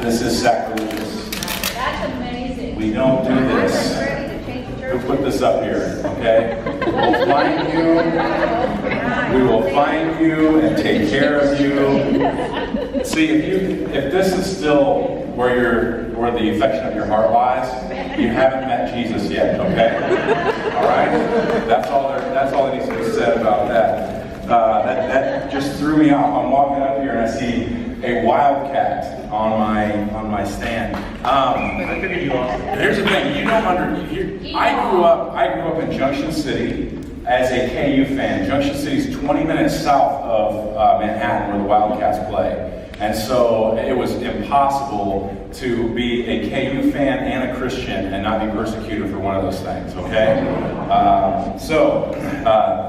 This is sacrilegious. That's amazing. We don't do this. I'm ready to change the church. We'll put this up here, okay? We'll find you. We will find you and take care of you. See, if this is still where the affection of your heart lies, you haven't met Jesus yet, okay? All right? That's all that needs to be said about that. That just threw me off. I'm walking up here and I see a wildcat on my stand. I figured you lost it. Here's the thing, I grew up in Junction City as a KU fan. Junction City is 20 minutes south of Manhattan, where the Wildcats play. And so it was impossible to be a KU fan and a Christian and not be persecuted for one of those things, okay?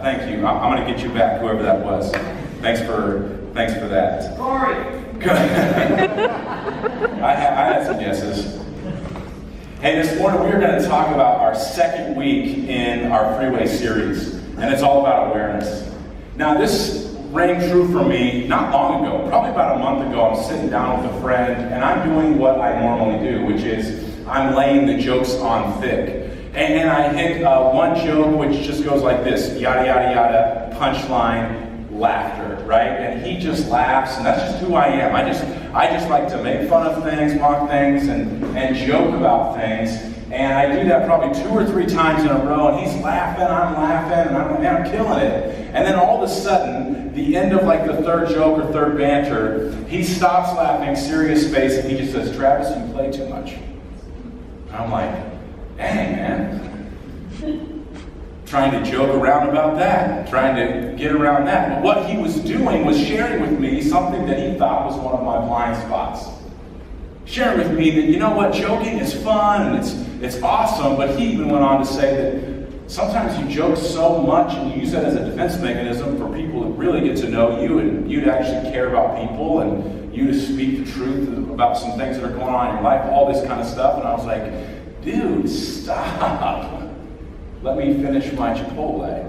Thank you. I'm going to get you back, whoever that was. Thanks for that. Sorry. I had some guesses. Hey, this morning we are going to talk about our second week in our Freeway series, and it's all about awareness. Now, this rang true for me not long ago, probably about a month ago. I'm sitting down with a friend, and I'm doing what I normally do, which is I'm laying the jokes on thick. And I hit one joke which just goes like this, yada, yada, yada, punchline, laughter, right? And he just laughs, and that's just who I am. I just like to make fun of things, mock things, and joke about things. And I do that probably 2 or 3 times in a row, and he's laughing, I'm laughing, and I'm killing it. And then all of a sudden, the end of like the third joke or third banter, he stops laughing, serious face, and he just says, "Travis, you play too much." And I'm like, dang, man. Trying to joke around about that, trying to get around that. But what he was doing was sharing with me something that he thought was one of my blind spots. Sharing with me that, you know what, joking is fun and it's awesome, but he even went on to say that sometimes you joke so much and you use that as a defense mechanism for people to really get to know you and you to actually care about people and you to speak the truth about some things that are going on in your life, all this kind of stuff. And I was like, dude, stop. Let me finish my Chipotle.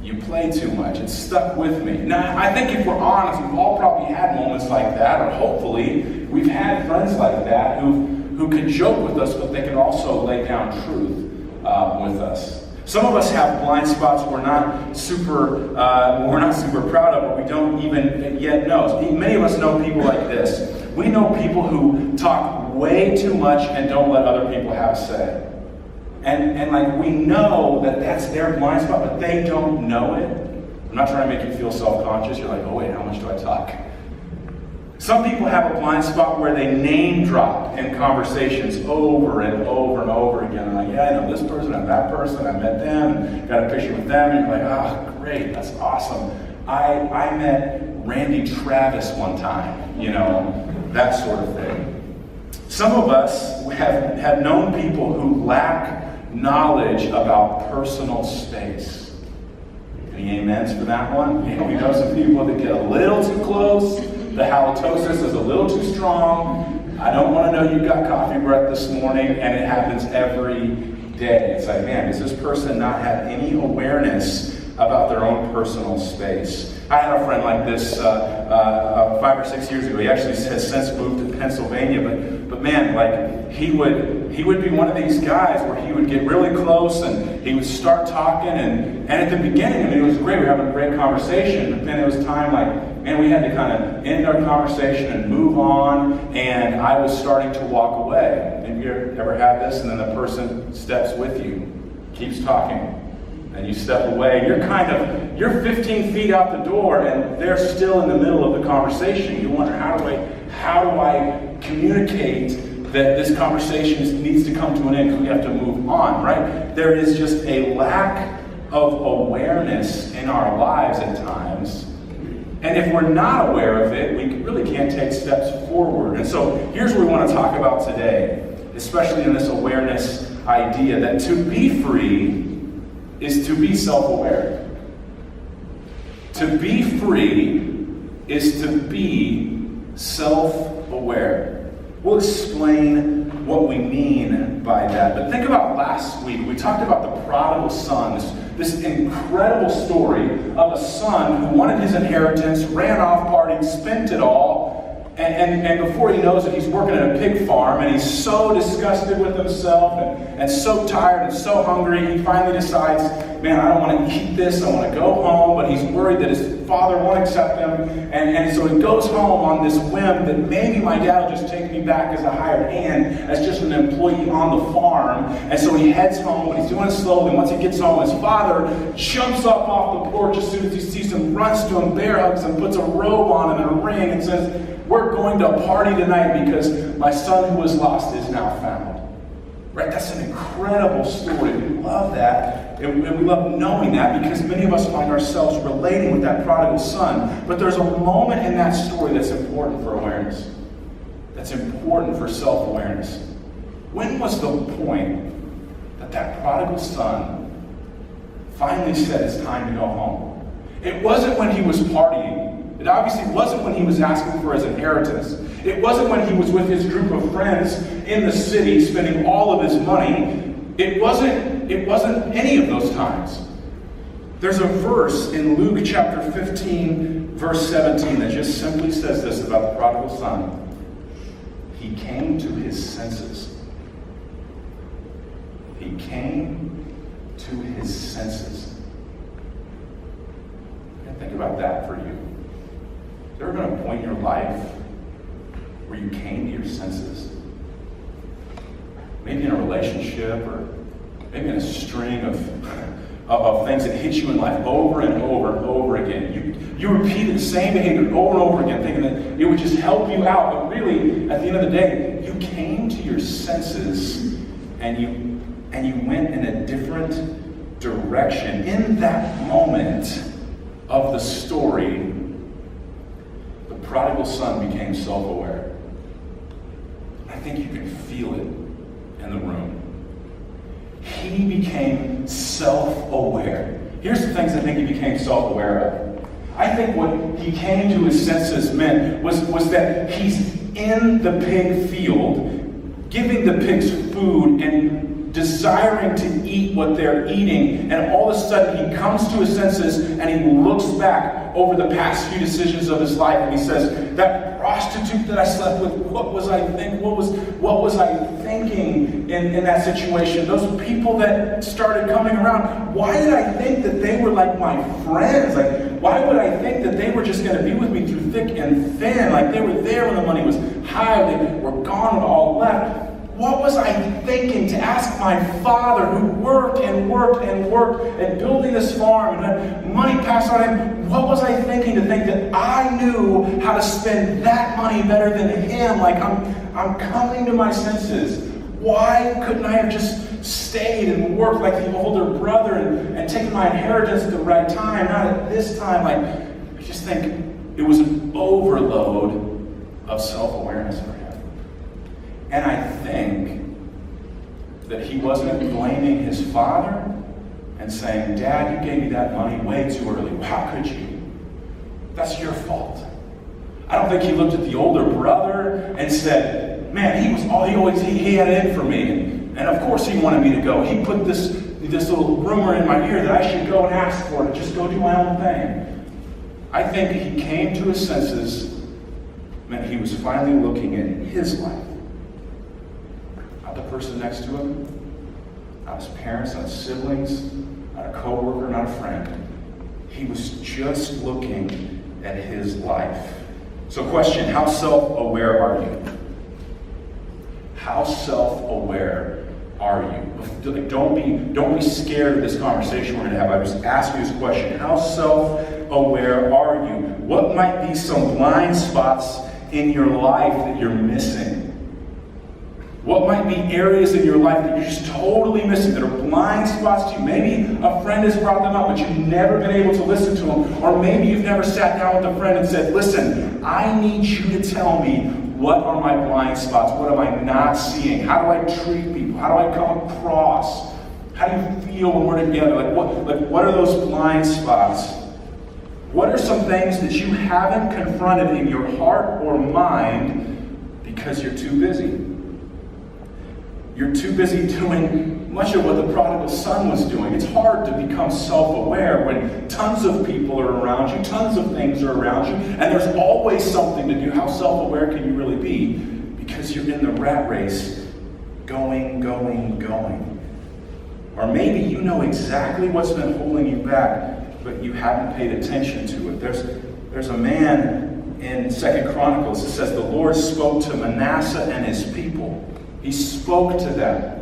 You play too much. It stuck with me. Now, I think if we're honest, we've all probably had moments like that, or hopefully we've had friends like that who can joke with us, but they can also lay down truth with us. Some of us have blind spots we're not super proud of, or we don't even yet know. Many of us know people like this. We know people who talk way too much and don't let other people have a say. And like we know that that's their blind spot, but they don't know it. I'm not trying to make you feel self-conscious. You're like, oh wait, how much do I talk? Some people have a blind spot where they name drop in conversations over and over and over again. And like, yeah, I know this person and that person. I met them, and got a picture with them. And you're like, oh, great, that's awesome. I met Randy Travis one time, that sort of thing. Some of us have known people who lack knowledge about personal space. Any amens for that one? We know some people that get a little too close. The halitosis is a little too strong. I don't want to know you got coffee breath this morning, and it happens every day. It's like, man, does this person not have any awareness about their own personal space? I had a friend like this 5 or 6 years ago. He actually has since moved to Pennsylvania, but man, like he would be one of these guys where he would get really close and he would start talking, and at the beginning, it was great. We were having a great conversation, but then it was time we had to kind of end our conversation and move on, and I was starting to walk away. Maybe you ever had this, and then the person steps with you, keeps talking, and you step away. You're 15 feet out the door, and they're still in the middle of the conversation. You wonder, how do I communicate that this conversation needs to come to an end because we have to move on, right? There is just a lack of awareness in our lives at times. And if we're not aware of it, we really can't take steps forward. And so here's what we want to talk about today, especially in this awareness idea, that to be free is to be self-aware. To be free is to be self-aware. We'll explain what we mean by that. But think about last week. We talked about the prodigal son, this incredible story of a son who wanted his inheritance, ran off, partied, spent it all, And before he knows it, he's working at a pig farm, and he's so disgusted with himself and so tired and so hungry, he finally decides, man, I don't want to eat this, I want to go home, but he's worried that his father won't accept him, and so he goes home on this whim that maybe my dad will just take me back as a hired hand, as just an employee on the farm. And so he heads home, but he's doing it slowly. Once he gets home, his father jumps up off the porch as soon as he sees him, runs to him, bear hugs him, puts a robe on him and a ring, and says, we're going to party tonight because my son who was lost is now found. Right? That's an incredible story. We love that. And we love knowing that because many of us find ourselves relating with that prodigal son. But there's a moment in that story that's important for awareness. That's important for self-awareness. When was the point that prodigal son finally said it's time to go home? It wasn't when he was partying. It obviously wasn't when he was asking for his inheritance. It wasn't when he was with his group of friends in the city spending all of his money. It wasn't any of those times. There's a verse in Luke chapter 15, verse 17 that just simply says this about the prodigal son. He came to his senses. He came to his senses. Think about that for you. Is there ever been a point in your life where you came to your senses? Maybe in a relationship, or maybe in a string of things that hit you in life over and over and over again. You repeated the same behavior over and over again, thinking that it would just help you out. But really, at the end of the day, you came to your senses and you went in a different direction. In that moment of the story, the prodigal son became self-aware. I think you can feel it in the room. He became self-aware. Here's the things I think he became self-aware of. I think what he came to his senses meant was that he's in the pig field, giving the pigs food and desiring to eat what they're eating, and all of a sudden he comes to his senses and he looks back over the past few decisions of his life and he says, that prostitute that I slept with, what was I thinking in that situation? Those people that started coming around, why did I think that they were like my friends? Like, why would I think that they were just going to be with me through thick and thin? Like, they were there when the money was high, they were gone when all left. What was I thinking to ask my father, who worked and worked and worked at building this farm and had money passed on him? What was I thinking to think that I knew how to spend that money better than him? Like, I'm coming to my senses. Why couldn't I have just stayed and worked like the older brother and taken my inheritance at the right time, not at this time? Like, I just think it was an overload of self-awareness for him. And I think that he wasn't blaming his father and saying, Dad, you gave me that money way too early. How could you? That's your fault. I don't think he looked at the older brother and said, man, he had it in for me. And of course he wanted me to go. He put this little rumor in my ear that I should go and ask for it, just go do my own thing. I think he came to his senses, meant he was finally looking at his life. Not the person next to him, not his parents, not his siblings, not a coworker, not a friend. He was just looking at his life. So question, how self-aware are you? How self-aware are you? Don't be scared of this conversation we're going to have. I just ask you this question. How self-aware are you? What might be some blind spots in your life that you're missing? What might be areas in your life that you're just totally missing, that are blind spots to you? Maybe a friend has brought them up, but you've never been able to listen to them. Or maybe you've never sat down with a friend and said, listen, I need you to tell me, what are my blind spots? What am I not seeing? How do I treat people? How do I come across? How do you feel when we're together? What are those blind spots? What are some things that you haven't confronted in your heart or mind because you're too busy? You're too busy doing much of what the prodigal son was doing. It's hard to become self-aware when tons of people are around you, tons of things are around you, and there's always something to do. How self-aware can you really be? Because you're in the rat race, going. Or maybe you know exactly what's been holding you back, but you haven't paid attention to it. There's a man in 2 Chronicles that says the Lord spoke to Manasseh and his people. He spoke to them.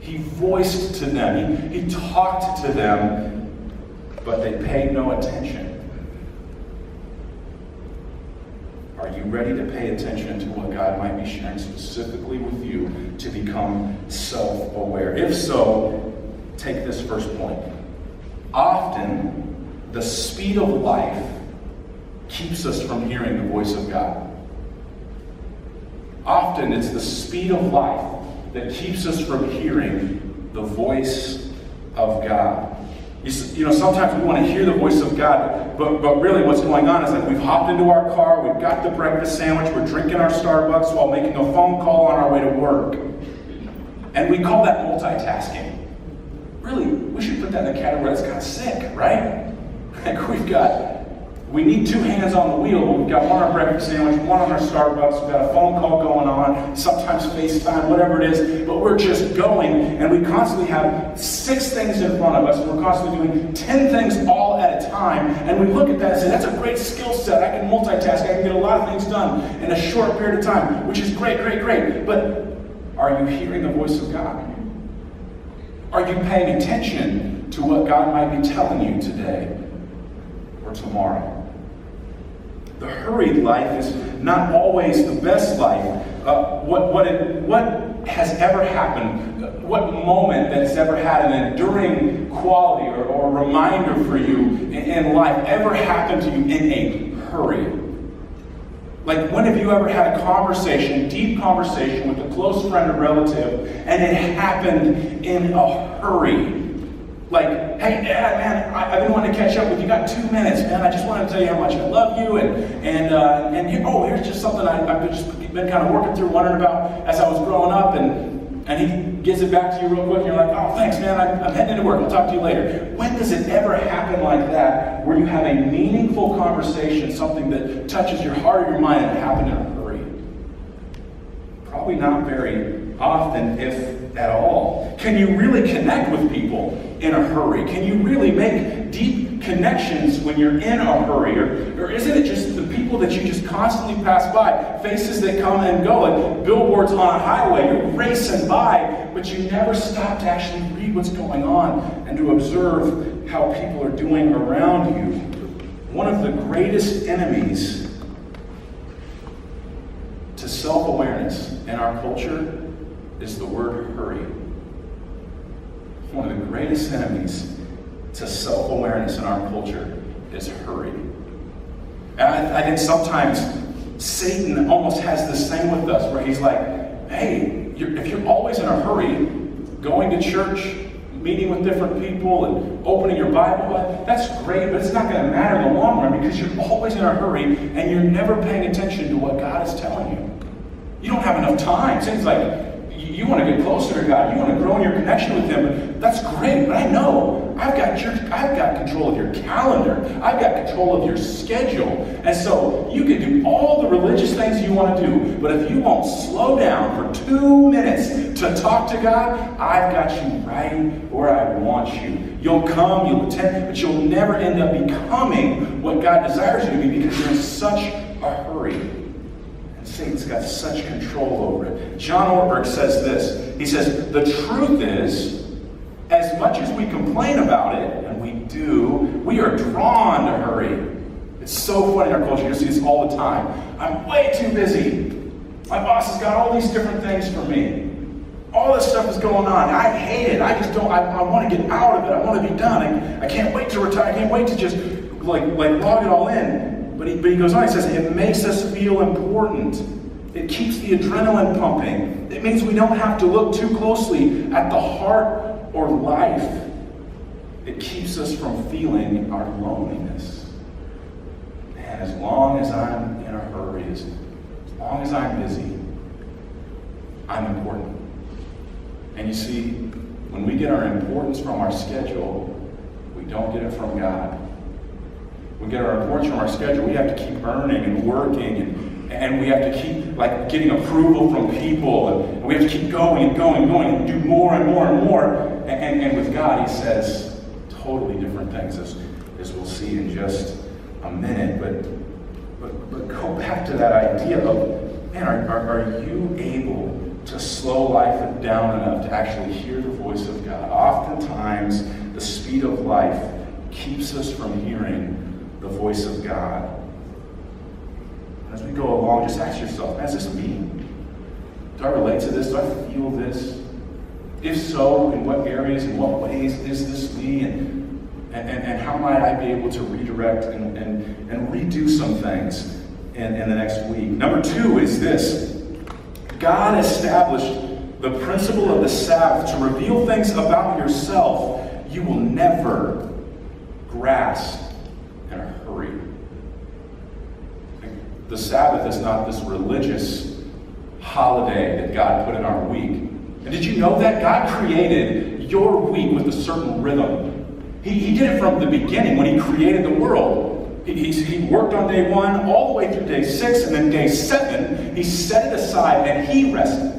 He voiced to them. He talked to them, but they paid no attention. Are you ready to pay attention to what God might be sharing specifically with you to become self-aware? If so, take this first point. Often, the speed of life keeps us from hearing the voice of God. Often, it's the speed of life that keeps us from hearing the voice of God. You know, sometimes we want to hear the voice of God, but really what's going on is like we've hopped into our car, we've got the breakfast sandwich, we're drinking our Starbucks while making a phone call on our way to work. And we call that multitasking. Really, we should put that in the category that's kind of sick, right? Like we need two hands on the wheel, but we've got one on our breakfast sandwich, one on our Starbucks, we've got a phone call going on, sometimes FaceTime, whatever it is, but we're just going, and we constantly have 6 things in front of us, and we're constantly doing 10 things all at a time, and we look at that and say, that's a great skill set, I can multitask, I can get a lot of things done in a short period of time, which is great, but are you hearing the voice of God? Are you paying attention to what God might be telling you today or tomorrow? The hurried life is not always the best life. What has ever happened, what moment that has ever had an enduring quality or reminder for you in life ever happened to you in a hurry? Like, when have you ever had a conversation, deep conversation with a close friend or relative, and it happened in a hurry? Like, hey, Dad, man, I've been wanting to catch up with you. You got 2 minutes, man. I just wanted to tell you how much I love you. And here's just something I've just been kind of working through, wondering about as I was growing up. And he gives it back to you real quick, and you're like, oh, thanks, man. I'm heading into work. I'll talk to you later. When does it ever happen like that, where you have a meaningful conversation, something that touches your heart or your mind, and it happened in a hurry? Probably not very often, if at all. Can you really connect with people in a hurry? Can you really make deep connections when you're in a hurry? Or isn't it just the people that you just constantly pass by, faces that come and go, like billboards on a highway, you're racing by, but you never stop to actually read what's going on and to observe how people are doing around you? One of the greatest enemies to self-awareness in our culture is the word hurry. One of the greatest enemies to self-awareness in our culture is hurry. And I think sometimes Satan almost has this thing with us where he's like, hey, if you're always in a hurry, going to church, meeting with different people, and opening your Bible, that's great, but it's not going to matter in the long run because you're always in a hurry and you're never paying attention to what God is telling you. You don't have enough time. Seems like you want to get closer to God. You want to grow in your connection with Him. That's great, but I know I've got control of your calendar. I've got control of your schedule. And so you can do all the religious things you want to do, but if you won't slow down for 2 minutes to talk to God, I've got you right where I want you. You'll come, you'll attend, but you'll never end up becoming what God desires you to be because you're in such a hurry. Satan's got such control over it. John Ortberg says this. He says, the truth is, as much as we complain about it, and we do, we are drawn to hurry. It's so funny in our culture. You see this all the time. I'm way too busy. My boss has got all these different things for me. All this stuff is going on. I hate it. I want to get out of it. I want to be done. I can't wait to retire. I can't wait to just like log it all in. But he goes on, he says, it makes us feel important. It keeps the adrenaline pumping. It means we don't have to look too closely at the heart or life. It keeps us from feeling our loneliness. And as long as I'm in a hurry, as long as I'm busy, I'm important. And you see, when we get our importance from our schedule, we don't get it from God. We get our importance from our schedule. We have to keep earning and working, and we have to keep getting approval from people, and we have to keep going and going and going and do more and more and more. And with God, he says totally different things, as we'll see in just a minute. But go back to that idea of, man, are you able to slow life down enough to actually hear the voice of God? Oftentimes, the speed of life keeps us from hearing the voice of God. As we go along, just ask yourself, is this me? Do I relate to this? Do I feel this? If so, in what areas, in what ways is this me? And how might I be able to redirect and redo some things in the next week? Number 2 is this. God established the principle of the Sabbath to reveal things about yourself you will never grasp in a hurry. The Sabbath is not this religious holiday that God put in our week. And did you know that? God created your week with a certain rhythm. He did it from the beginning when he created the world. He worked on day 1 all the way through day 6, and then day 7, he set it aside and he rested.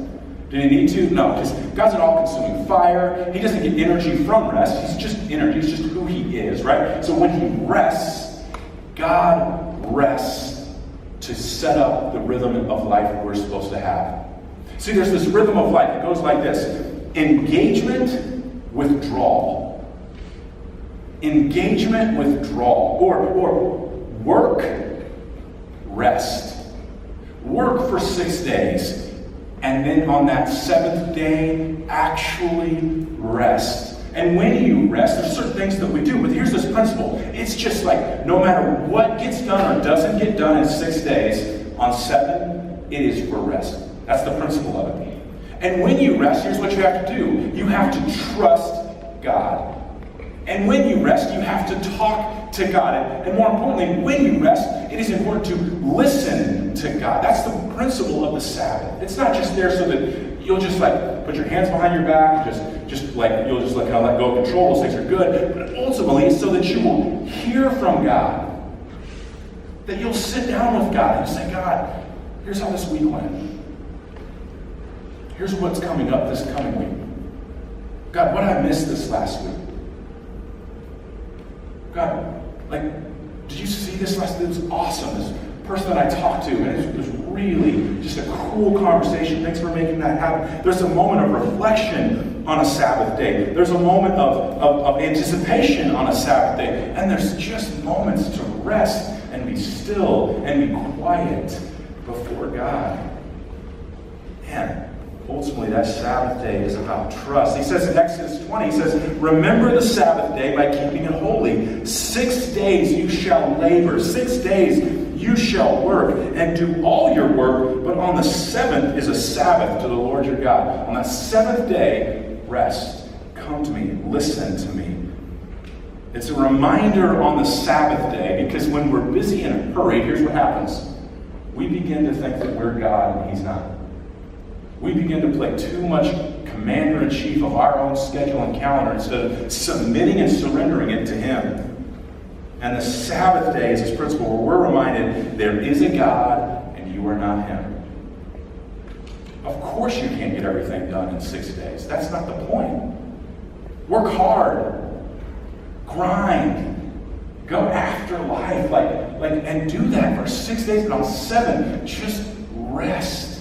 Did he need to? No, because God's an all-consuming fire. He doesn't get energy from rest. He's just energy. He's just who he is, right? So when he rests, God rests to set up the rhythm of life we're supposed to have. See, there's this rhythm of life. It goes like this. Engagement, withdrawal. Engagement, withdrawal. Or work, rest. Work for 6 days. And then on that 7th day, actually rest. And when you rest, there's certain things that we do, but here's this principle. It's just like no matter what gets done or doesn't get done in 6 days, on 7, it is for rest. That's the principle of it. And when you rest, here's what you have to do. You have to trust God. And when you rest, you have to talk to God. And more importantly, when you rest, it is important to listen to God. That's the principle of the Sabbath. It's not just there so that you'll just put your hands behind your back, and you'll just kind of let go of control. Those things are good. But ultimately, it's so that you will hear from God. That you'll sit down with God and say, God, here's how this week went. Here's what's coming up this coming week. God, what did I miss this last week? God, did you see this last week? It was awesome. This person that I talked to, and it was really just a cool conversation. Thanks for making that happen. There's a moment of reflection on a Sabbath day. There's a moment of anticipation on a Sabbath day. And there's just moments to rest and be still and be quiet before God. Man, ultimately that Sabbath day is about trust. He says in Exodus 20, he says, remember the Sabbath day by keeping it holy. 6 days you shall labor. 6 days you shall work and do all your work, but on the 7th is a Sabbath to the Lord your God. On that 7th day, rest. Come to me. Listen to me. It's a reminder on the Sabbath day, because when we're busy in a hurry, here's what happens. We begin to think that we're God and he's not. We begin to play too much commander-in-chief of our own schedule and calendar instead of submitting and surrendering it to him. And the Sabbath day is this principle where we're reminded there is a God and you are not him. Of course you can't get everything done in 6 days. That's not the point. Work hard. Grind. Go after life. And do that for 6 days. And on 7, just rest.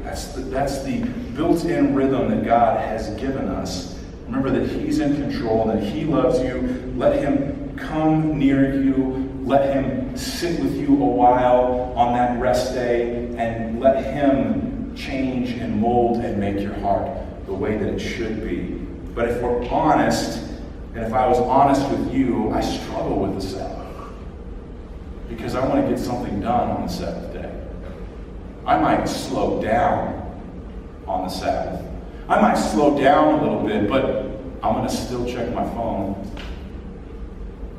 That's the built-in rhythm that God has given us. Remember that he's in control and that he loves you. Let him come near you. Let him sit with you a while on that rest day, and let him change and mold and make your heart the way that it should be. But if we're honest, and if I was honest with you, I struggle with the Sabbath. Because I want to get something done on the 7th day. I might slow down on the Sabbath. I might slow down a little bit, but I'm going to still check my phone.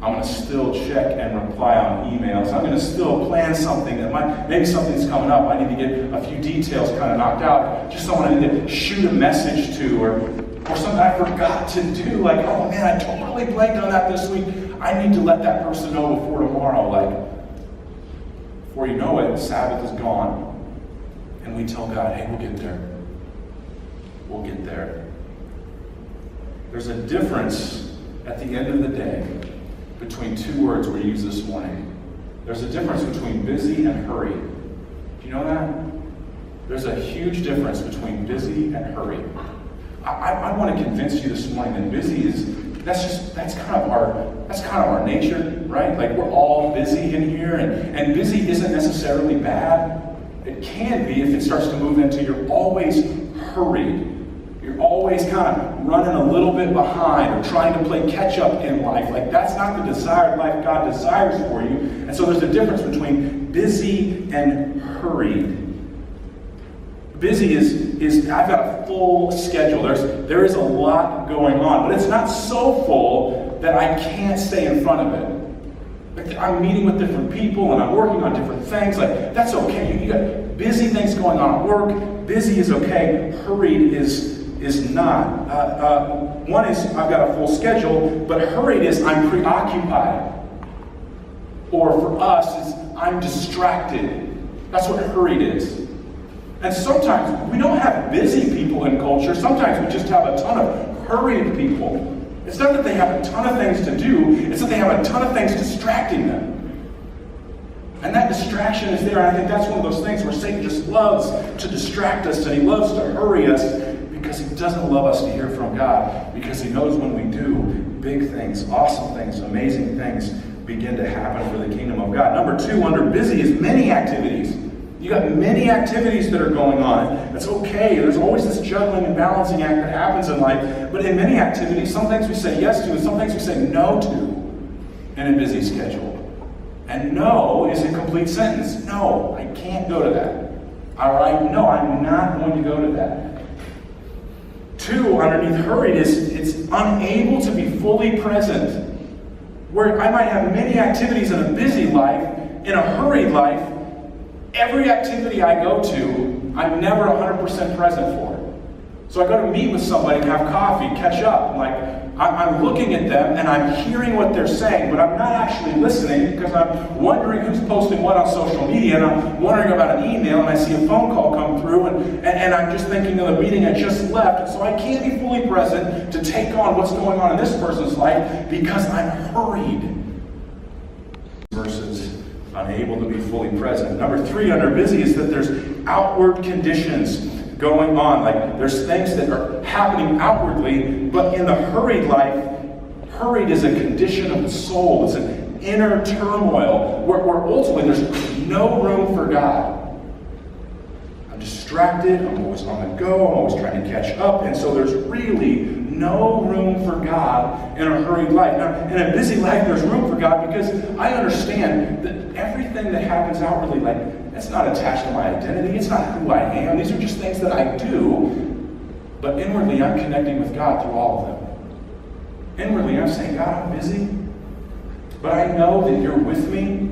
I'm going to still check and reply on emails. I'm going to still plan something that maybe something's coming up. I need to get a few details kind of knocked out. Just someone I need to shoot a message to, or something I forgot to do. Like, oh man, I totally blanked on that this week. I need to let that person know before tomorrow. Like, before you know it, Sabbath is gone. And we tell God, hey, we'll get there. We'll get there. There's a difference at the end of the day between two words we used this morning. There's a difference between busy and hurry. Do you know that? There's a huge difference between busy and hurry. I want to convince you this morning that busy that's kind of our nature, right? Like, we're all busy in here, and busy isn't necessarily bad. It can be if it starts to move into you're always hurried. You're always kind of running a little bit behind or trying to play catch up in life. Like, that's not the desired life God desires for you. And so there's a difference between busy and hurried. Busy is I've got a full schedule. There is a lot going on, but it's not so full that I can't stay in front of it. Like, I'm meeting with different people and I'm working on different things. Like, that's okay. You got busy things going on at work. Busy is okay. Hurried is not. One is I've got a full schedule, but hurried is I'm preoccupied. Or for us, is I'm distracted. That's what hurried is. And sometimes we don't have busy people in culture. Sometimes we just have a ton of hurried people. It's not that they have a ton of things to do, it's that they have a ton of things distracting them. And that distraction is there, and I think that's one of those things where Satan just loves to distract us, and he loves to hurry us, because he doesn't love us to hear from God, because he knows when we do, big things, awesome things, amazing things begin to happen for the kingdom of God. Number two, under busy is many activities. You got many activities that are going on. That's okay. There's always this juggling and balancing act that happens in life. But in many activities, some things we say yes to and some things we say no to in a busy schedule. And no is a complete sentence. No, I can't go to that. All right? No, I'm not going to go to that. Two, underneath hurried is it's unable to be fully present. Where I might have many activities in a busy life, in a hurried life, every activity I go to, I'm never 100% present for. So I go to meet with somebody and have coffee, catch up. I'm looking at them and I'm hearing what they're saying, but I'm not actually listening because I'm wondering who's posting what on social media, and I'm wondering about an email, and I see a phone call come through, and I'm just thinking of the meeting I just left, and so I can't be fully present to take on what's going on in this person's life because I'm hurried. Versus unable to be fully present. Number three, under busy, is that there's outward conditions going on. Like, there's things that are happening outwardly, but in the hurried life, hurried is a condition of the soul. It's an inner turmoil where ultimately there's no room for God. I'm distracted, I'm always on the go, I'm always trying to catch up, and so there's really no room for God in a hurried life. Now, in a busy life, there's room for God because I understand that everything that happens outwardly, like, it's not attached to my identity. It's not who I am. These are just things that I do. But inwardly, I'm connecting with God through all of them. Inwardly, I'm saying, God, I'm busy, but I know that you're with me.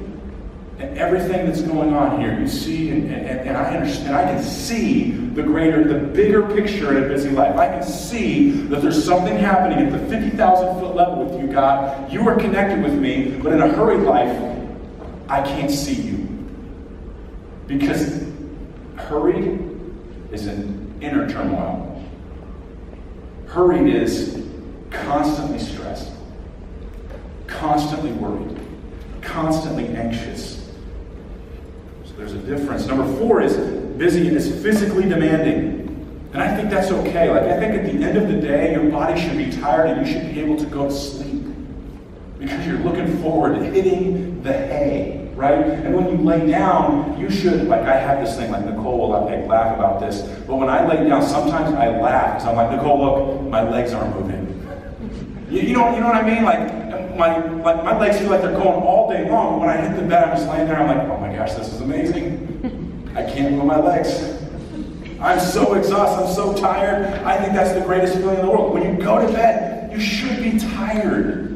And everything that's going on here, you see, and I understand. I can see the bigger picture in a busy life. I can see that there's something happening at the 50,000-foot level with you, God. You are connected with me, but in a hurried life, I can't see you. Because hurried is an inner turmoil. Hurried is constantly stressed, constantly worried, constantly anxious. There's a difference. Number four is busy is physically demanding. And I think that's okay. Like, I think at the end of the day, your body should be tired and you should be able to go to sleep. Because you're looking forward to hitting the hay, right? And when you lay down, you should, like, I have this thing, like Nicole will laugh about this, but when I lay down, sometimes I laugh because I'm like, Nicole, look, my legs aren't moving. You know what I mean? Like my legs feel like they're going all day long. When I hit the bed, I'm just laying there. I'm like, oh my gosh, this is amazing. I can't move my legs. I'm so exhausted. I'm so tired. I think that's the greatest feeling in the world. When you go to bed, you should be tired.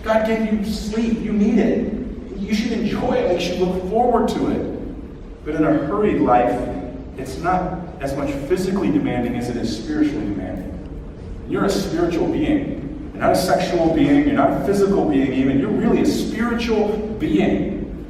God gave you sleep. You need it. You should enjoy it. You should look forward to it. But in a hurried life, it's not as much physically demanding as it is spiritually demanding. You're a spiritual being. You're not a sexual being. You're not a physical being even. You're really a spiritual being.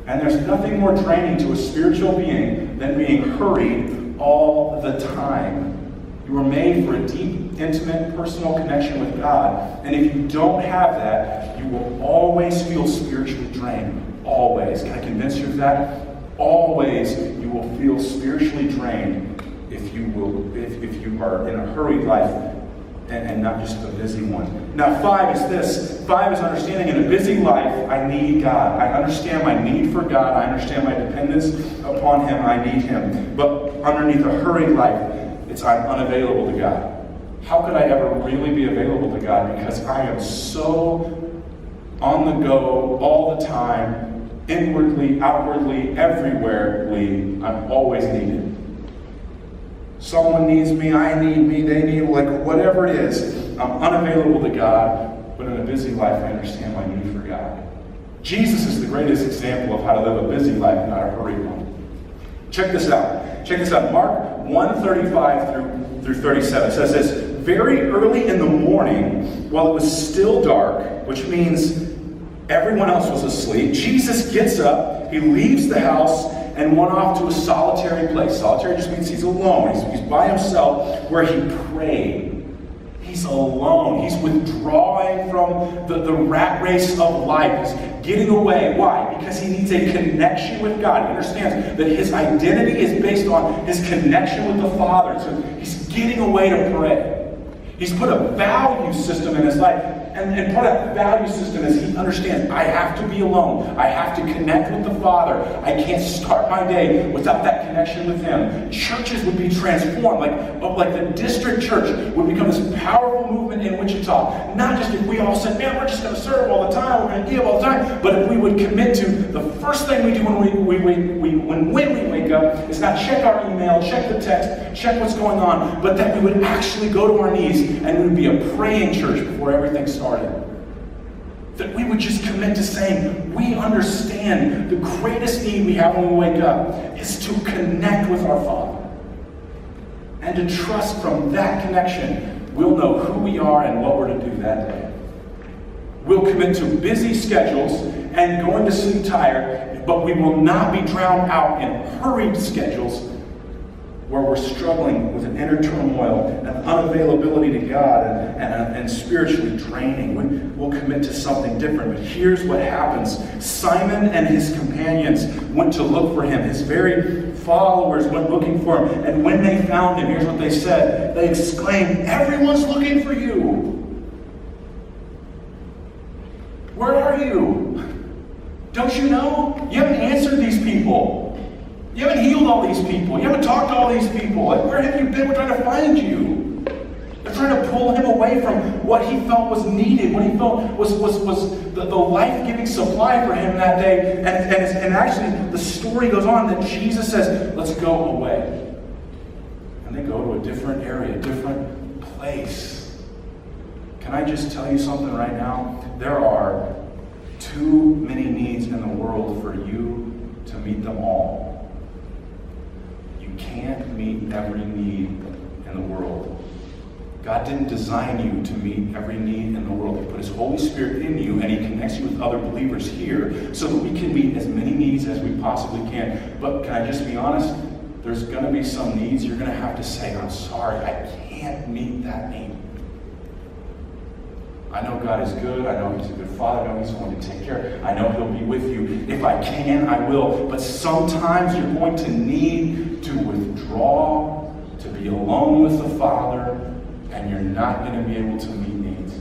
And there's nothing more draining to a spiritual being than being hurried all the time. You were made for a deep, intimate, personal connection with God. And if you don't have that, you will always feel spiritually drained. Always. Can I convince you of that? Always you will feel spiritually drained if you are in a hurried life and not just a busy one. Now 5 is this. 5 is understanding in a busy life, I need God. I understand my need for God. I understand my dependence upon Him. I need Him. But underneath a hurried life, it's I'm unavailable to God. How could I ever really be available to God? Because I am so on the go all the time, inwardly, outwardly, everywherely. I'm always needed. Someone needs me, I need me, they need, whatever it is. I'm unavailable to God, but in a busy life, I understand my need for God. Jesus is the greatest example of how to live a busy life, not a hurried one. Check this out. Mark 1:35 through 37 says this: very early in the morning, while it was still dark, which means everyone else was asleep, Jesus gets up, he leaves the house, and went off to a solitary place. Solitary just means he's alone. He's by himself, where he prayed. He's alone. He's withdrawing from the rat race of life. He's getting away. Why? Because he needs a connection with God. He understands that his identity is based on his connection with the Father. So he's getting away to pray. He's put a value system in his life. And part of that value system is he understands, I have to be alone. I have to connect with the Father. I can't start my day without that connection with Him. Churches would be transformed. Like the district church would become this powerful movement in Wichita. Not just if we all said, man, we're just going to serve all the time, we're going to give all the time. But if we would commit to the first thing we do when we wake up is not check our email, check the text, check what's going on, but that we would actually go to our knees and we would be a praying church before everything started. That we would just commit to saying, we understand the greatest need we have when we wake up is to connect with our Father. And to trust from that connection, we'll know who we are and what we're to do that day. We'll commit to busy schedules and going to sleep tired, but we will not be drowned out in hurried schedules where we're struggling with an inner turmoil and unavailability to God and spiritually draining. We'll commit to something different. But here's what happens. Simon and his companions went to look for him. His very followers went looking for him. And when they found him, here's what they said. They exclaimed, "Everyone's looking for you. Where are you? Don't you know? You haven't answered these people. You haven't healed all these people. You haven't talked to all these people. Where have you been? We're trying to find you." They're trying to pull him away from what he felt was needed, what he felt was the life-giving supply for him that day. And actually, the story goes on that Jesus says, "Let's go away." And they go to a different area, a different place. Can I just tell you something right now? There are too many needs in the world for you to meet them all. You can't meet every need in the world. God didn't design you to meet every need in the world. He put His Holy Spirit in you, and He connects you with other believers here so that we can meet as many needs as we possibly can. But can I just be honest? There's going to be some needs you're going to have to say, "I'm sorry, I can't meet that need." I know God is good. I know He's a good Father. I know He's going to take care. I know He'll be with you. If I can, I will. But sometimes you're going to need to withdraw, to be alone with the Father, and you're not going to be able to meet needs.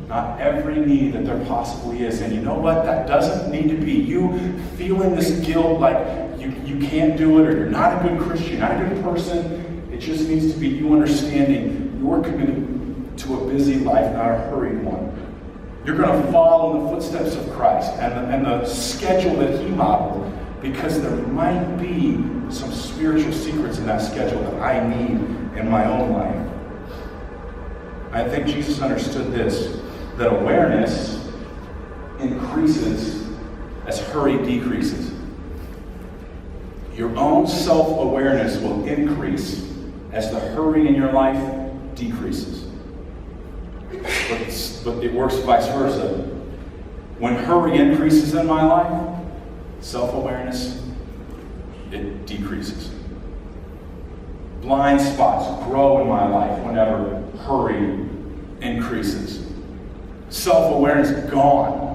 Not every need that there possibly is. And you know what? That doesn't need to be you feeling this guilt like you can't do it, or you're not a good Christian, not a good person. It just needs to be you understanding you're committed to a busy life, not a hurried one. You're going to follow in the footsteps of Christ and the schedule that He modeled, because there might be some spiritual secrets in that schedule that I need in my own life. I think Jesus understood this. that awareness increases as hurry decreases. Your own self-awareness will increase as the hurry in your life decreases. But it works vice versa. When hurry increases in my life, self-awareness, it decreases. Blind spots grow in my life whenever hurry increases. Self-awareness gone.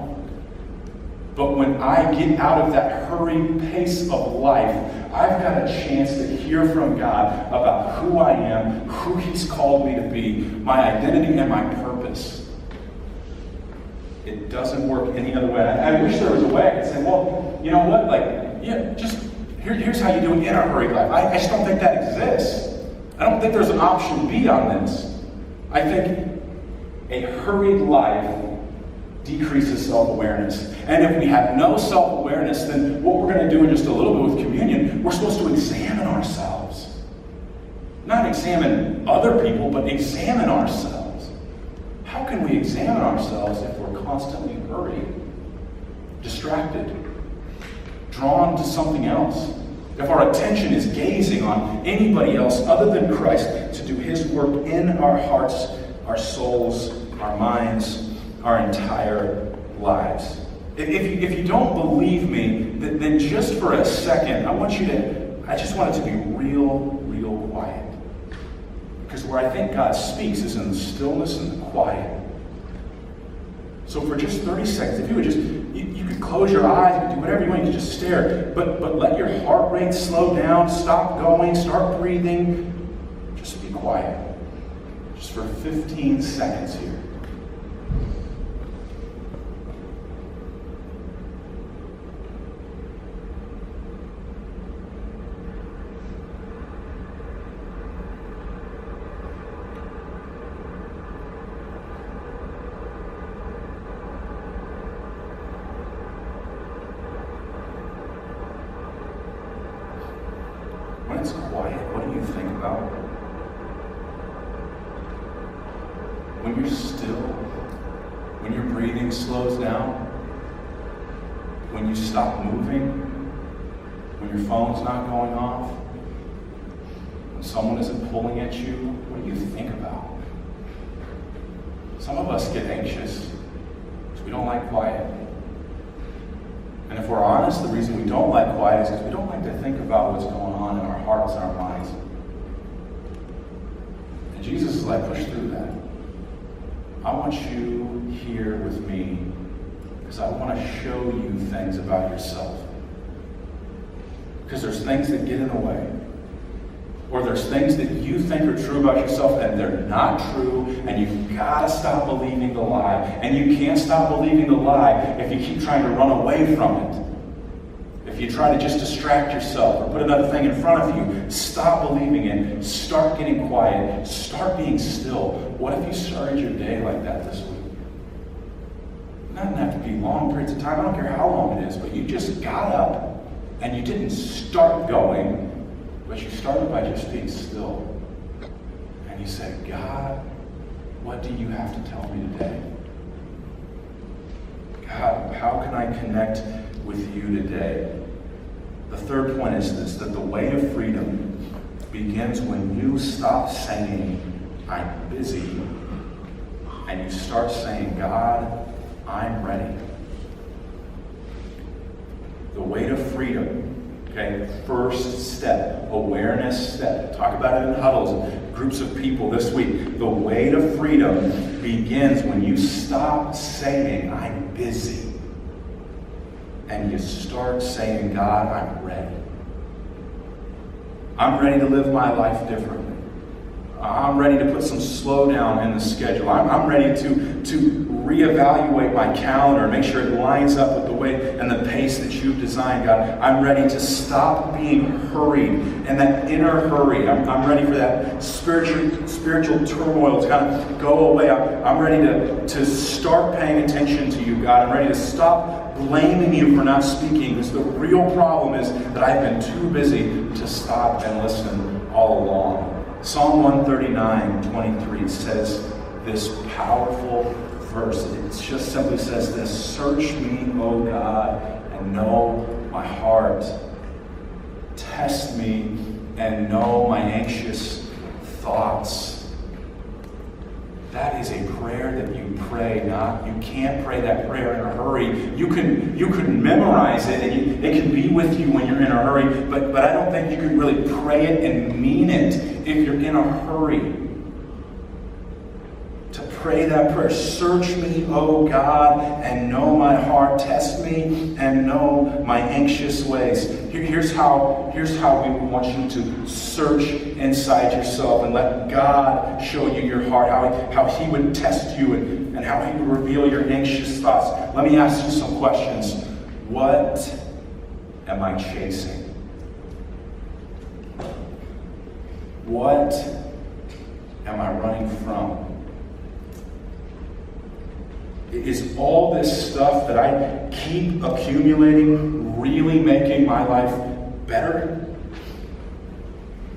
But when I get out of that hurried pace of life, I've got a chance to hear from God about who I am, who He's called me to be, my identity and my purpose. It doesn't work any other way. I wish there was a way I could say, well, you know what? Here's how you do it in a hurried life. I just don't think that exists. I don't think there's an option B on this. I think a hurried life decreases self-awareness. And if we have no self-awareness, then what we're going to do in just a little bit with communion, we're supposed to examine ourselves. Not examine other people, but examine ourselves. How can we examine ourselves if we're constantly hurried, distracted, drawn to something else? If our attention is gazing on anybody else other than Christ to do His work in our hearts, our souls, our minds, our entire lives. If you don't believe me, then just for a second, I just want it to be real quiet. Because where I think God speaks is in the stillness and the quiet. So for just 30 seconds, if you would just, you could close your eyes, you could do whatever you want, you could just stare, but let your heart rate slow down, stop going, start breathing, just be quiet. Just for 15 seconds here. When it's quiet, what do you think about? When you're still, when your breathing slows down, when you stop moving, when your phone's not going off, when someone isn't pulling at you, what do you think about? Some of us get anxious because we don't like quiet. And if we're honest, the reason we don't like quiet is because we don't like to think about what's going on in our hearts and our minds. And Jesus is like, push through that. I want you here with me because I want to show you things about yourself. Because there's things that get in the way. Or there's things that you think are true about yourself and they're not true, and you've got to stop believing the lie. And you can't stop believing the lie if you keep trying to run away from it. If you try to just distract yourself or put another thing in front of you, stop believing it. Start getting quiet. Start being still. What if you started your day like that this week? It doesn't have to be long periods of time. I don't care how long it is, but you just got up and you didn't start going, but you started by just being still. And you said, God, what do you have to tell me today? God, how can I connect with you today? The third point is this, that the way of freedom begins when you stop saying, I'm busy, and you start saying, God, I'm ready. The way to freedom. Okay, first step, awareness step. Talk about it in huddles, groups of people this week. The way to freedom begins when you stop saying, I'm busy. And you start saying, God, I'm ready. I'm ready to live my life differently. I'm ready to put some slowdown in the schedule. I'm ready to reevaluate my calendar and make sure it lines up with the way and the pace that you've designed, God. I'm ready to stop being hurried and that inner hurry. I'm ready for that spiritual turmoil to kind of go away. I'm ready to start paying attention to you, God. I'm ready to stop blaming you for not speaking, because the real problem is that I've been too busy to stop and listen all along. Psalm 139:23 says this powerful verse. It just simply says this: search me, O God, and know my heart. Test me and know my anxious thoughts. That is a prayer that you pray. You can't pray that prayer in a hurry. You can memorize it, and it can be with you when you're in a hurry, but I don't think you can really pray it and mean it if you're in a hurry. To pray that prayer: search me, O God, and know my heart. Test me and know my anxious ways. Here's how we want you to search inside yourself and let God show you your heart, how He would test you and how He would reveal your anxious thoughts. Let me ask you some questions. What am I chasing? What am I running from? Is all this stuff that I keep accumulating really making my life better?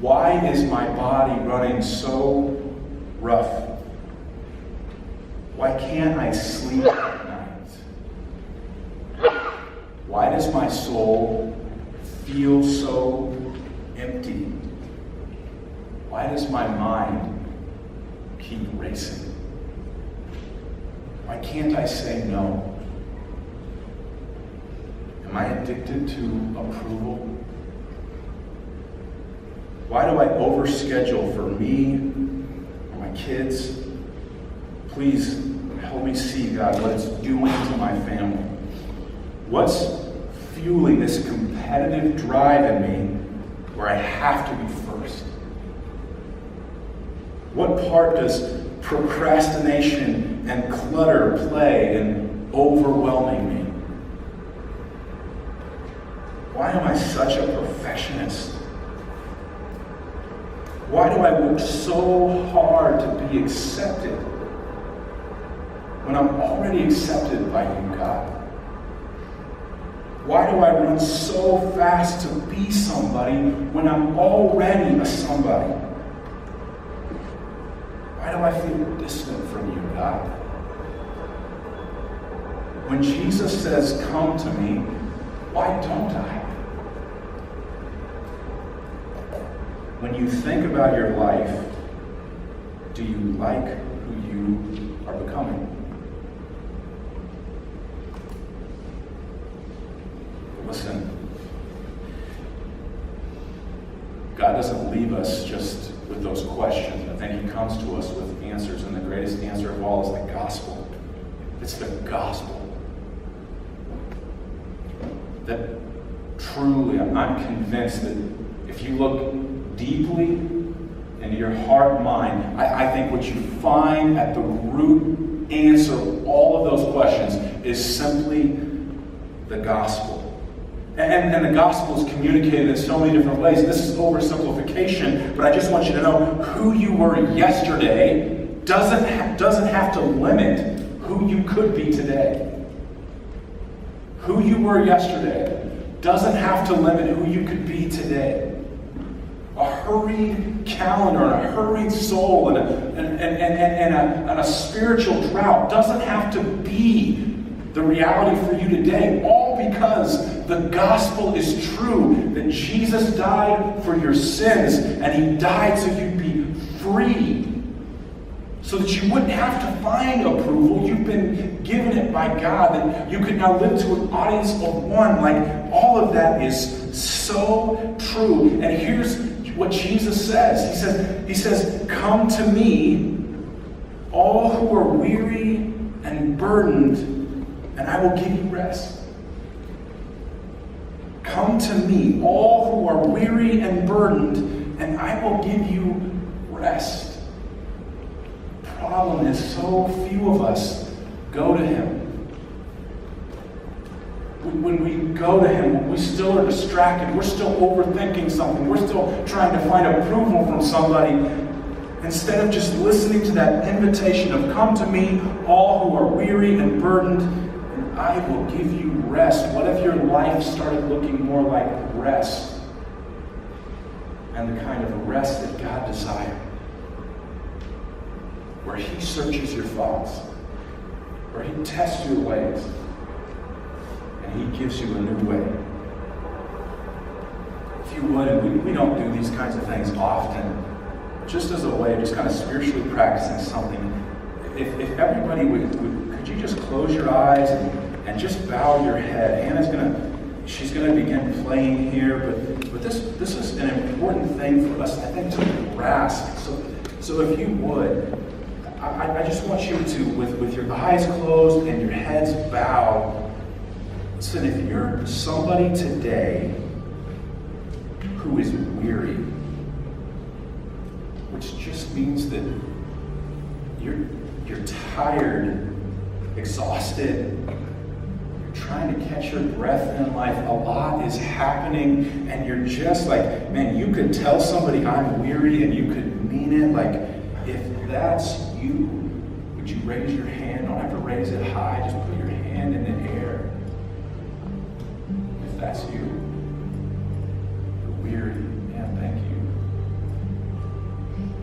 Why is my body running so rough? Why can't I sleep at night? Why does my soul feel so empty? Why does my mind keep racing? Why can't I say no? Am I addicted to approval? Why do I overschedule for me or my kids? Please help me see, God, what it's doing to my family. What's fueling this competitive drive in me where I have to be first? What part does procrastination and clutter play in overwhelming me? Why am I such a perfectionist? Why do I work so hard to be accepted when I'm already accepted by you, God? Why do I run so fast to be somebody when I'm already a somebody? Why do I feel distant from you, God? When Jesus says, come to me, why don't I? When you think about your life, do you like who you are becoming? Listen, God doesn't leave us just with those questions. I think He comes to us with answers, and the greatest answer of all is the gospel. It's the gospel. That truly, I'm convinced that if you look deeply into your heart and mind, I think what you find at the root answer of all of those questions is simply the gospel. And the gospel is communicated in so many different ways. This is oversimplification, but I just want you to know who you were yesterday doesn't have to limit who you could be today. Who you were yesterday doesn't have to limit who you could be today. A hurried calendar and a hurried soul and a spiritual drought doesn't have to be the reality for you today, all because the gospel is true, that Jesus died for your sins, and He died so you'd be free, so that you wouldn't have to find approval. You've been given it by God, that you could now live to an audience of one. Like, all of that is so true. And here's what Jesus says. He says, come to me, all who are weary and burdened, and I will give you rest. Come to me, all who are weary and burdened, and I will give you rest. The problem is so few of us go to Him. When we go to Him, we still are distracted. We're still overthinking something. We're still trying to find approval from somebody. Instead of just listening to that invitation of come to me, all who are weary and burdened, and I will give you rest. What if your life started looking more like rest? And the kind of rest that God desires. Where He searches your thoughts. Or he tests your ways. And he gives you a new way. If you would, and we don't do these kinds of things often, just as a way of just kind of spiritually practicing something. If everybody could you just close your eyes and just bow your head? Hannah's she's gonna begin playing here, but this is an important thing for us, I think, to grasp. So if you would, I just want you to, with your eyes closed and your heads bowed, listen, if you're somebody today who is weary, which just means that you're tired, exhausted, you're trying to catch your breath in life, a lot is happening, and you're just like, man, you could tell somebody I'm weary and you could mean it. Like, if that's you, would you raise your hand? Don't have to raise it high, just put your hand in the air. If that's you, you're weary, man, thank you.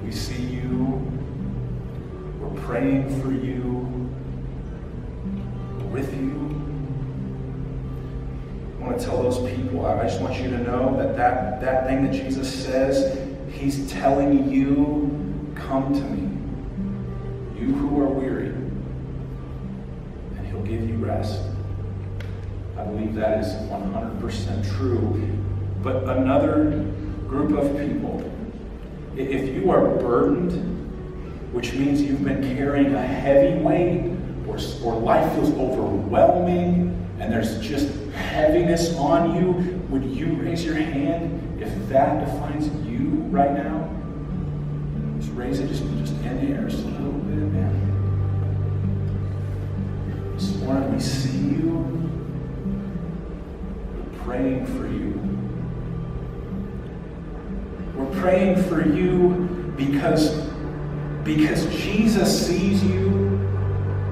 We see you. We're praying for you. We're with you. I want to tell those people, I just want you to know that thing that Jesus says, he's telling you, come to me, you who are weary, and he'll give you rest. I believe that is 100% true. But another group of people, if you are burdened, which means you've been carrying a heavy weight, or life feels overwhelming, and there's just heaviness on you, would you raise your hand if that defines you right now? Just raise it, just in the air, just a little bit, man. This morning we see you. We're praying for you. We're praying for you because Jesus sees you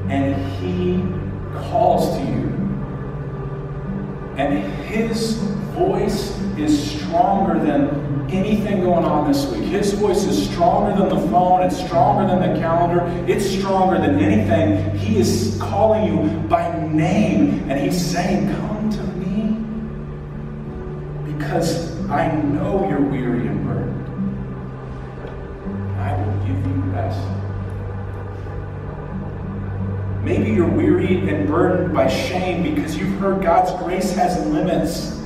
and he calls to you. And his voice is stronger than anything going on this week. His voice is stronger than the phone. It's stronger than the calendar. It's stronger than anything. He is calling you by name. And he's saying, come to me. Because I know you're weary and burdened. I will give you rest. Maybe you're wearied and burdened by shame because you've heard God's grace has limits.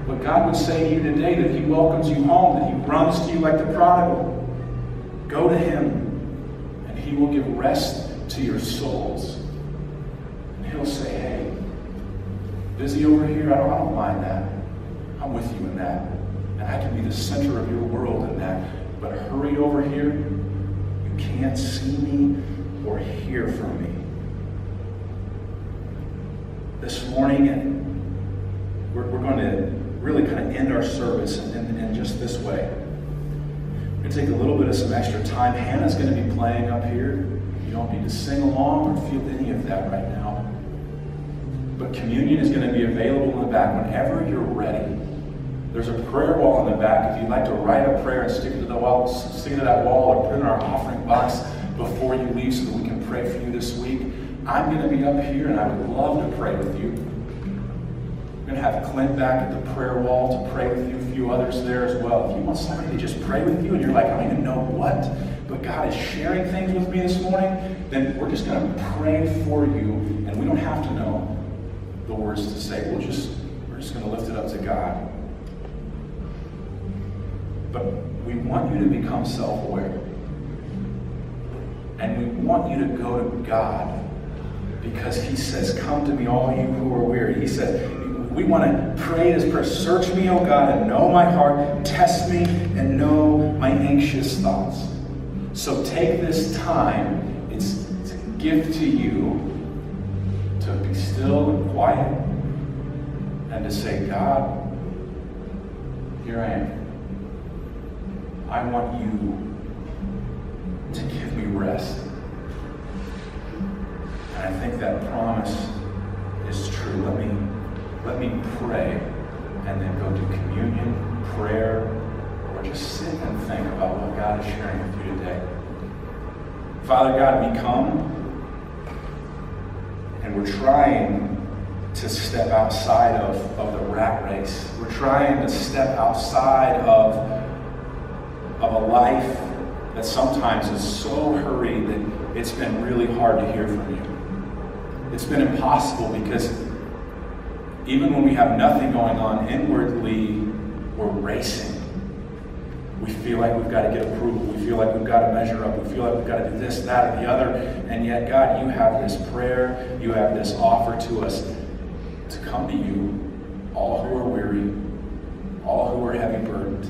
But God would say to you today that he welcomes you home, that he runs to you like the prodigal. Go to him, and he will give rest to your souls. And he'll say, hey, busy over here? I don't mind that. I'm with you in that. And I can be the center of your world in that. But hurry over here. You can't see me or hear from me. This morning, we're going to really kind of end our service in just this way. We're going to take a little bit of some extra time. Hannah's going to be playing up here. You don't need to sing along or feel any of that right now. But communion is going to be available in the back whenever you're ready. There's a prayer wall in the back. If you'd like to write a prayer and stick it to the wall, stick it to that wall, or put it in our offering box before you leave so that we can pray for you this week. I'm going to be up here, and I would love to pray with you. We're going to have Clint back at the prayer wall to pray with you, a few others there as well. If you want somebody to just pray with you, and you're like, I don't even know what, but God is sharing things with me this morning, then we're just going to pray for you, and we don't have to know the words to say. We're just going to lift it up to God. But we want you to become self-aware. And we want you to go to God because he says, come to me, all you who are weary. He says, we want to pray this prayer. Search me, O God, and know my heart. Test me and know my anxious thoughts. So take this time. It's a gift to you to be still and quiet and to say, God, here I am. I want you to give me rest. And I think that promise is true. Let me pray and then go to communion, prayer, or just sit and think about what God is sharing with you today. Father God, we come we're trying to step outside of the rat race. We're trying to step outside of a life that sometimes is so hurried that it's been really hard to hear from you. It's been impossible because even when we have nothing going on inwardly, we're racing. We feel like we've got to get approval. We feel like we've got to measure up. We feel like we've got to do this, that, or the other. And yet, God, you have this prayer. You have this offer to us to come to you, all who are weary, all who are heavy burdened,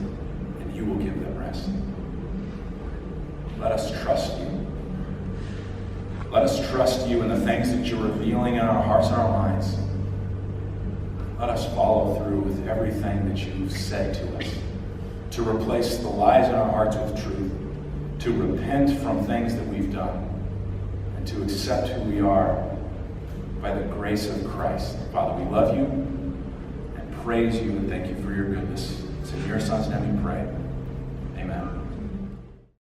and you will give them rest. Let us trust you. Let us trust you in the things that you're revealing in our hearts and our minds. Let us follow through with everything that you've said to us, to replace the lies in our hearts with truth, to repent from things that we've done, and to accept who we are by the grace of Christ. Father, we love you and praise you and thank you for your goodness. It's in your Son's name we pray.